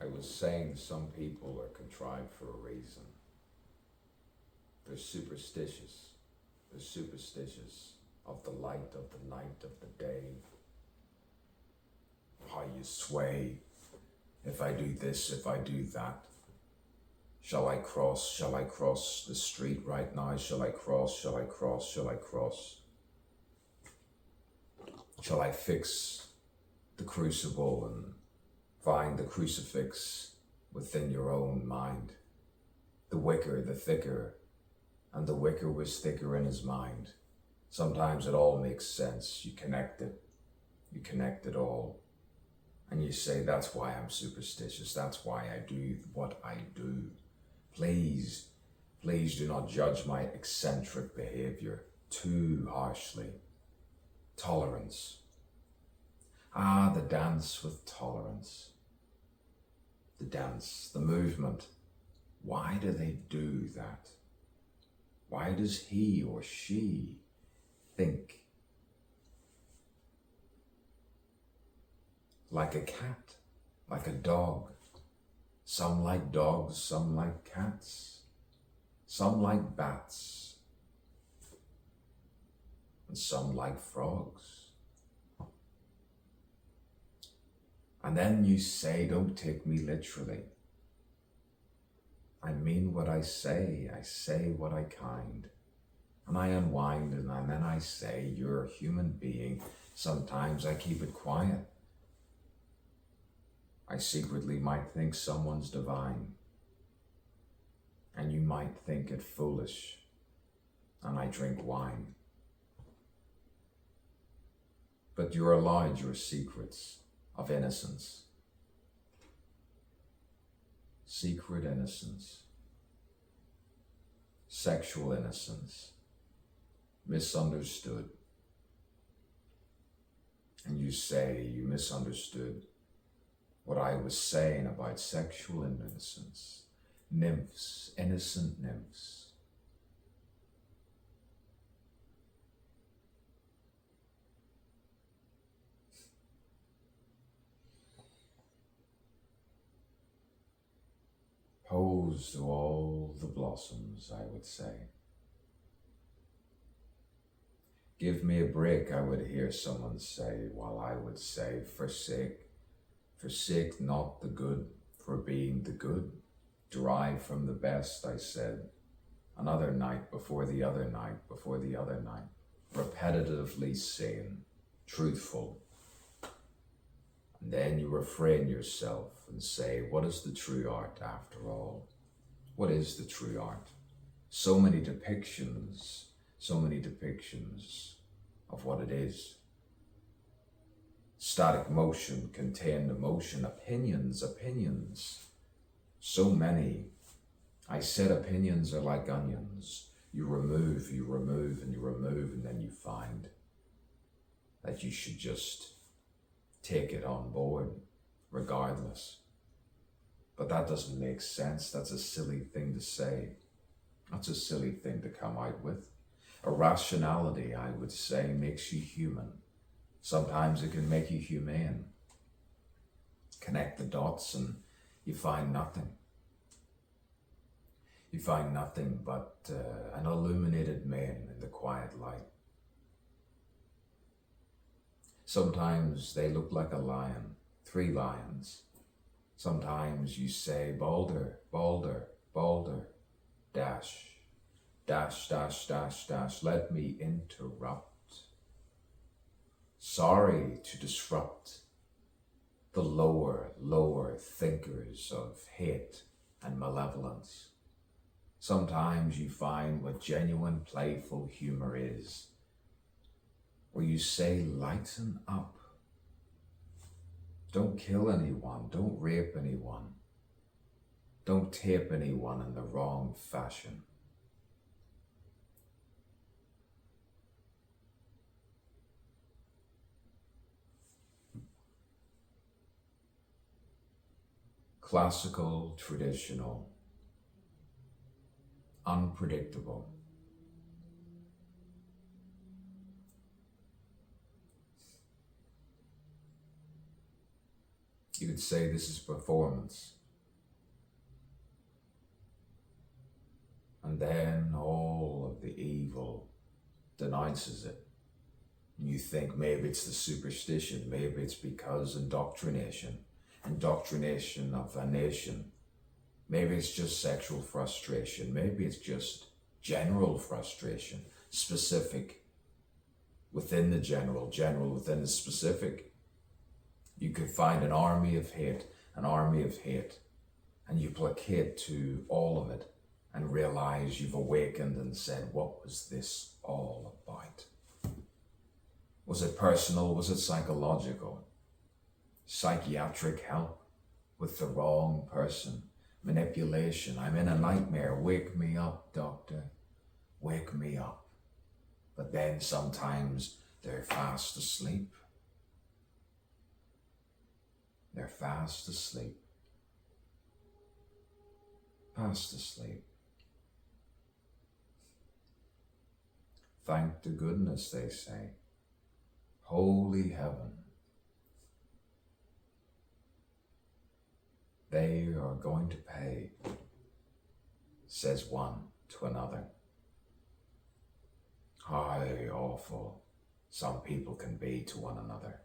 I was saying some people are contrived for a reason. They're superstitious. They're superstitious of the light, of the night, of the day. How you sway. If I do this, if I do that. Shall I cross the street right now? Shall I cross? Shall I cross? Shall I cross? Shall I fix the crucible and find the crucifix within your own mind? The wicker, the thicker, and the wicker was thicker in his mind. Sometimes it all makes sense. You connect it all. And you say, that's why I'm superstitious. That's why I do what I do. Please do not judge my eccentric behavior too harshly. Tolerance. The dance with tolerance. The dance, the movement. Why do they do that? Why does he or she think like a cat, like a dog? Some like dogs, some like cats, some like bats, and some like frogs. And then you say, don't take me literally. I mean what I say what I kind. And I unwind and then I say, you're a human being. Sometimes I keep it quiet. I secretly might think someone's divine. And you might think it foolish. And I drink wine. But you're allowed your secrets of innocence. Secret innocence. Sexual innocence. Misunderstood. And you say you misunderstood what I was saying about sexual innocence. Nymphs, innocent nymphs. Pose to all the blossoms, I would say. Give me a break, I would hear someone say, while I would say, forsake not the good for being the good. Derive from the best, I said. Another night before the other night before the other night. Repetitively saying, truthful. And then you refrain yourself and say, what is the true art after all? What is the true art? So many depictions of what it is. Static motion, contained emotion, opinions. So many. I said opinions are like onions. You remove, and you remove, and then you find that you should just take it on board, regardless. But that doesn't make sense. That's a silly thing to say. That's a silly thing to come out with. Irrationality, I would say, makes you human. Sometimes it can make you humane. Connect the dots and you find nothing. You find nothing but an illuminated man in the quiet light. Sometimes they look like a lion, 3 lions. Sometimes you say, Balder, Balder, Balder, dash, dash, dash, dash, dash, let me interrupt. Sorry to disrupt the lower thinkers of hate and malevolence. Sometimes you find what genuine playful humor is, where you say, lighten up. Don't kill anyone, don't rape anyone, don't tape anyone in the wrong fashion. Classical, traditional, unpredictable. You could say this is performance. And then all of the evil denounces it. And you think maybe it's the superstition, maybe it's because indoctrination of a nation. Maybe it's just sexual frustration. Maybe it's just general frustration, specific within the general within the specific. You could find an army of hate, and you placate to all of it and realize you've awakened and said, what was this all about? Was it personal? Was it psychological? Psychiatric help with the wrong person? Manipulation? I'm in a nightmare. Wake me up, doctor. Wake me up. But then sometimes they're fast asleep. They're fast asleep. Fast asleep. Thank to goodness, they say. Holy heaven. They are going to pay, says one to another. How awful some people can be to one another,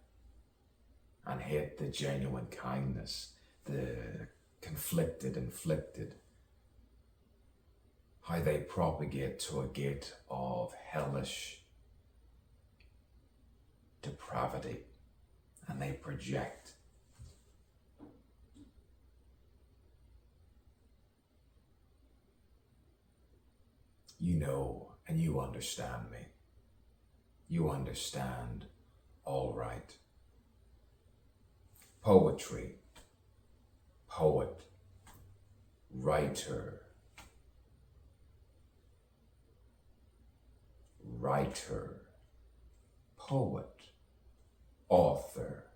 and hate the genuine kindness, the conflicted, inflicted. How they propagate to a gate of hellish depravity, and they project. You know, and you understand me. You understand all right. Poetry, poet, writer, poet, author,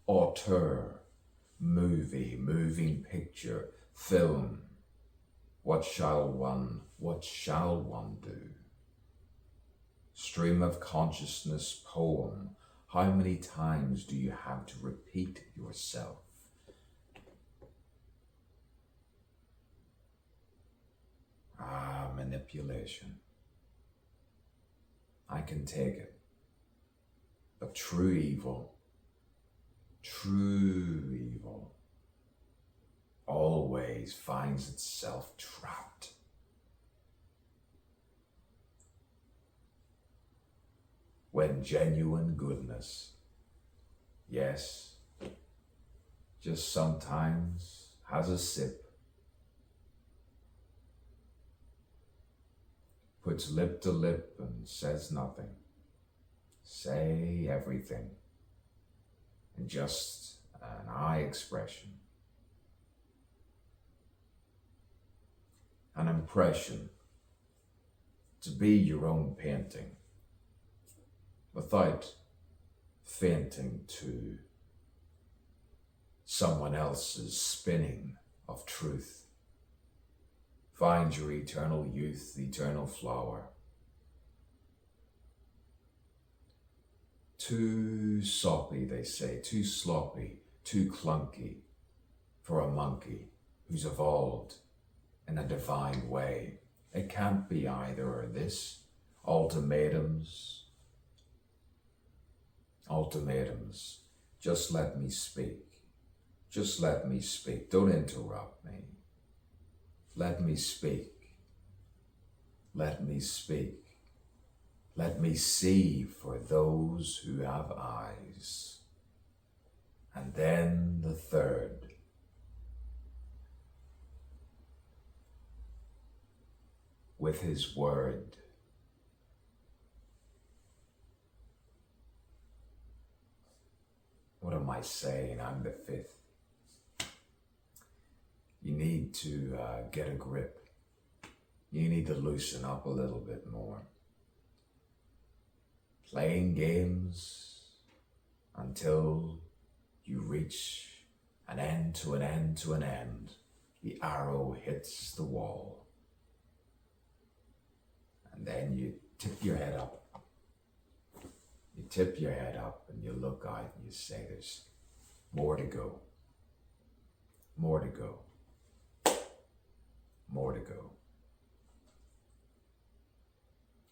auteur, movie, moving picture, film. What shall one do? Stream of consciousness poem. How many times do you have to repeat yourself? Manipulation. I can take it. But true evil, always finds itself trapped. When genuine goodness, yes, just sometimes has a sip, puts lip to lip and says nothing, say everything, in just an eye expression, an impression, to be your own painting, without fainting to someone else's spinning of truth. Find your eternal youth, the eternal flower. Too soppy, they say, too sloppy, too clunky for a monkey who's evolved in a divine way. It can't be either or this. Ultimatums. Just let me speak. Just let me speak. Don't interrupt me. Let me speak. Let me speak. Let me see for those who have eyes. And then the third. With his word. What am I saying? I'm the fifth. You need to get a grip. You need to loosen up a little bit more. Playing games until you reach an end to an end to an end. The arrow hits the wall. And then you tip your head up. You tip your head up and you look out and you say, there's more to go. More to go. More to go.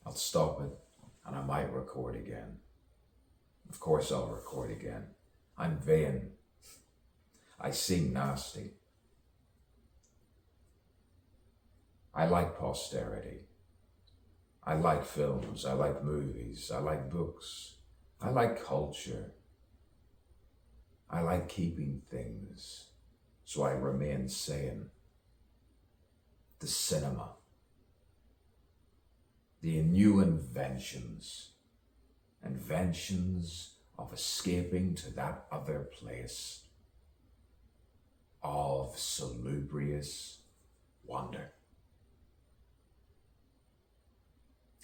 I'll stop it and I might record again. Of course I'll record again. I'm vain. I seem nasty. I like posterity. I like films. I like movies. I like books. I like culture. I like keeping things so I remain sane. The cinema. The new inventions of escaping to that other place of salubrious wonder.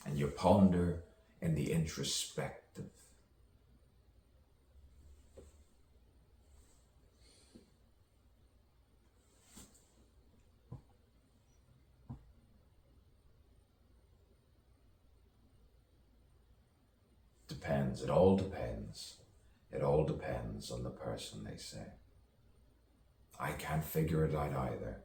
And you ponder in the introspective. Depends. It all depends. It all depends on the person, they say. I can't figure it out either.